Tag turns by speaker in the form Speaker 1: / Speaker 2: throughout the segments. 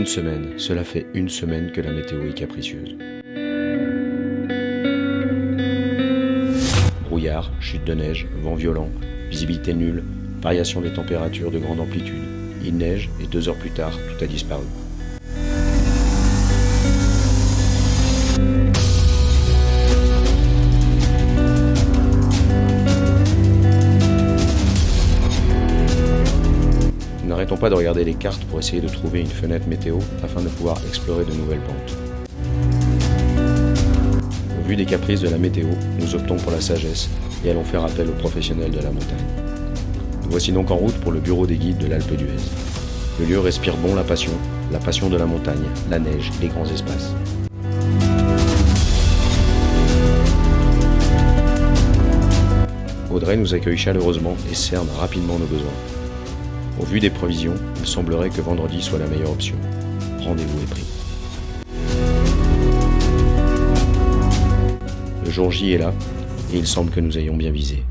Speaker 1: Une semaine, cela fait une semaine que la météo est capricieuse. Brouillard, chute de neige, vent violent, visibilité nulle, variation des températures de grande amplitude. Il neige et 2 heures plus tard, tout a disparu. Nous n'arrêtons pas de regarder les cartes pour essayer de trouver une fenêtre météo afin de pouvoir explorer de nouvelles pentes. Au vu des caprices de la météo, nous optons pour la sagesse et allons faire appel aux professionnels de la montagne. Nous voici donc en route pour le bureau des guides de l'Alpe d'Huez. Le lieu respire bon la passion de la montagne, la neige, les grands espaces. Audrey nous accueille chaleureusement et cerne rapidement nos besoins. Au vu des prévisions, il semblerait que vendredi soit la meilleure option. Rendez-vous est pris. Le jour J est là, et il semble que nous ayons bien visé.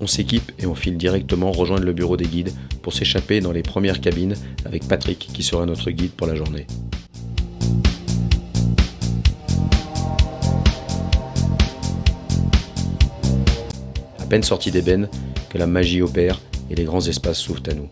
Speaker 1: On s'équipe et on file directement rejoindre le bureau des guides pour s'échapper dans les premières cabines avec Patrick qui sera notre guide pour la journée. À peine sorti d'ébène que la magie opère et les grands espaces s'ouvrent à nous.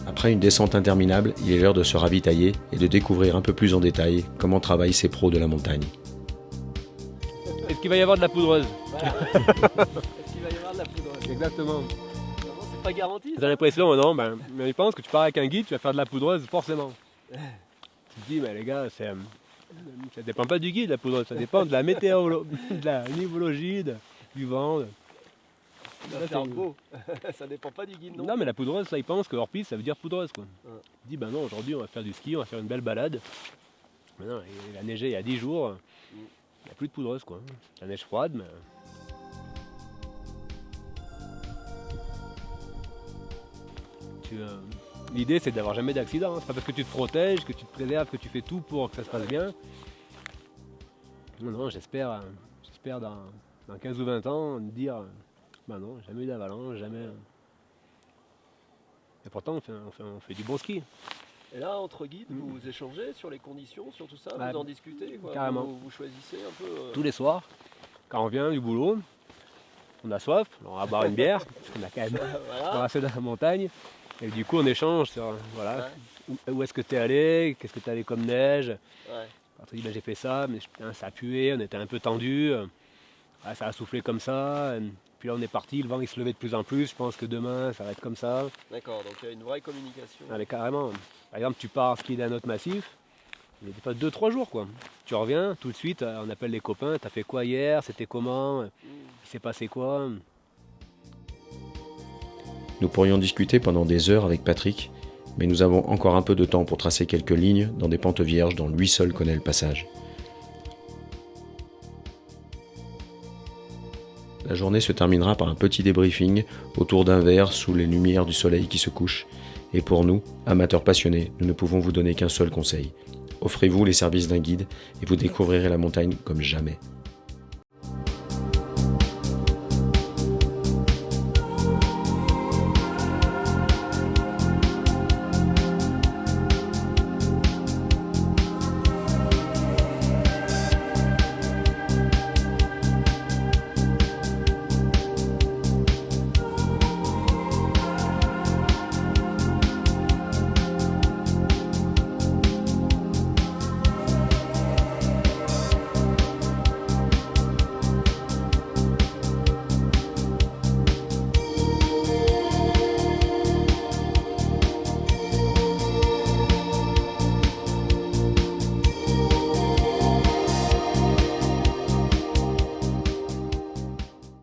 Speaker 1: Après une descente interminable, il est l'heure de se ravitailler et de découvrir un peu plus en détail comment travaillent ces pros de la montagne.
Speaker 2: Est-ce qu'il va y avoir de la poudreuse?
Speaker 3: Voilà. Est-ce qu'il va y avoir de la poudreuse?
Speaker 2: Exactement.
Speaker 3: C'est pas garanti.
Speaker 2: T'as l'impression, non, mais je pense que tu pars avec un guide, tu vas faire de la poudreuse forcément. Tu te dis, mais les gars, ça dépend pas du guide la poudreuse, ça dépend de la météo, de la nivologie, du vent.
Speaker 3: Ça va faire beau. Ça dépend pas du guide, non?
Speaker 2: Non, mais la poudreuse, ça, ils pensent que hors piste, ça veut dire poudreuse, quoi.
Speaker 3: Ouais.
Speaker 2: Ils disent, ben non, aujourd'hui, on va faire du ski, on va faire une belle balade. Mais non, il a neigé il y a 10 jours, il n'y a plus de poudreuse, quoi. La neige froide, mais... L'idée, c'est d'avoir jamais d'accident. C'est pas parce que tu te protèges, que tu te préserves, que tu fais tout pour que ça se passe bien. Non, non, j'espère dans 15 ou 20 ans dire, ben non, jamais eu d'avalanche, jamais... Et pourtant, on fait du bon ski.
Speaker 3: Et là, entre guides, vous échangez sur les conditions, sur tout ça,
Speaker 2: Bah,
Speaker 3: vous en discutez, quoi.
Speaker 2: carrément.
Speaker 3: Vous choisissez un peu.
Speaker 2: Tous les soirs, quand on vient du boulot, on a soif, on va boire une bière, parce qu'on a quand même
Speaker 3: Voilà.
Speaker 2: brassé dans la montagne. Et du coup, on échange sur voilà, où est-ce que tu es allé, qu'est-ce que tu as allé comme neige.
Speaker 3: Ouais.
Speaker 2: On te dit, ben, j'ai fait ça, mais putain, ça a pué, on était un peu tendu. Ça a soufflé comme ça. Puis là, on est parti, le vent il se levait de plus en plus. Je pense que demain, ça va être comme ça.
Speaker 3: D'accord, donc il y a une vraie communication.
Speaker 2: Allez, carrément. Par exemple, tu pars skier d'un autre massif. des fois 2-3 jours quoi. Tu reviens, tout de suite, on appelle les copains, t'as fait quoi hier, c'était comment, il s'est passé quoi.
Speaker 1: Nous pourrions discuter pendant des heures avec Patrick, mais nous avons encore un peu de temps pour tracer quelques lignes dans des pentes vierges dont lui seul connaît le passage. La journée se terminera par un petit débriefing autour d'un verre sous les lumières du soleil qui se couche. Et pour nous, amateurs passionnés, nous ne pouvons vous donner qu'un seul conseil. Offrez-vous les services d'un guide et vous découvrirez la montagne comme jamais.